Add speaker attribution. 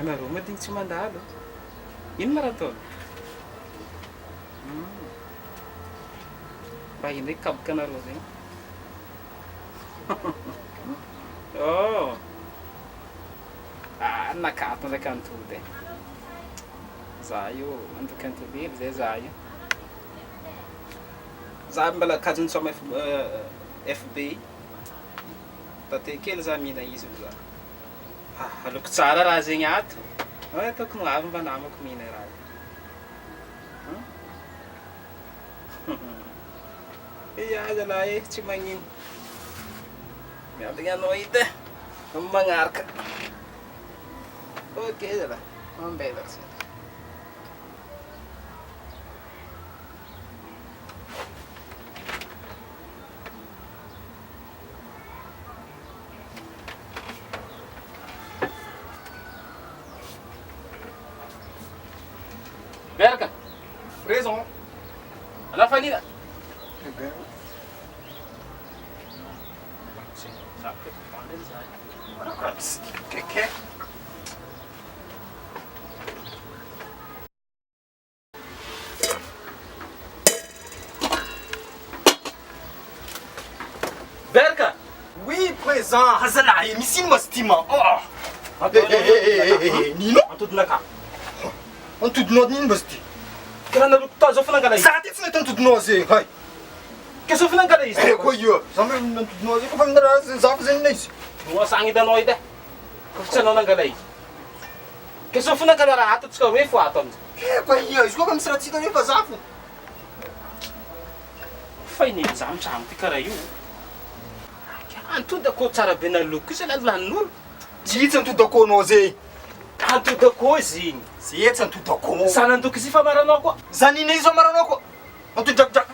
Speaker 1: Anareo madigny tsy mandalo. Ino ma raha ataony? Mba ino ndraiky kaboka anareo zegny? Oh! Nakato ndraiky antody e. Za io antoky antody hely zay za io. Za mbala kajony soma FB. Tate kely za mihina izy za. Aloko tsara raha zegny ato. Ataoko avy mba namako mihina raha. Iya zalahy tsy magnino. Miadigna anao edy e. Magnaraka. Okey zalahy. Ambela sy. Berka.
Speaker 2: Présent.
Speaker 1: Alla fanina.
Speaker 2: Eh bien. Que?
Speaker 1: Berka.
Speaker 2: Oui, présent. Hazala, misy ino mastima. Oh. Nino?
Speaker 1: Antodinaka.
Speaker 2: Antodinao nino basty?
Speaker 1: Kira naloko tao zao fanangala izy.
Speaker 2: Za ty tsy nahita antodinao zegny, hay.
Speaker 1: Kesao fanangala izy.
Speaker 2: Koa io. Za me antodinao zegny, kofa minaraha za fa zegny na izy.
Speaker 1: Moasagny hitanao edy e. Kofa tsy anao nangala izy. Kesao fanangala raha ato tsika hoe fo ato amizay.
Speaker 2: Koa io, izy koa fa misy raha tsy hita nefa za fo.
Speaker 1: Fa iny mitramotramo ty karaha io. Antody akô tsara be naloko izy lanin'olo.
Speaker 2: Tsy hitsy antody akô anao zegny.
Speaker 1: Antody akô izy igny.
Speaker 2: Tsy hitsy antody akô.
Speaker 1: Sa nandoky izy fa maranao koa.
Speaker 2: Za nina izy amaranao koa. Antody drakidraky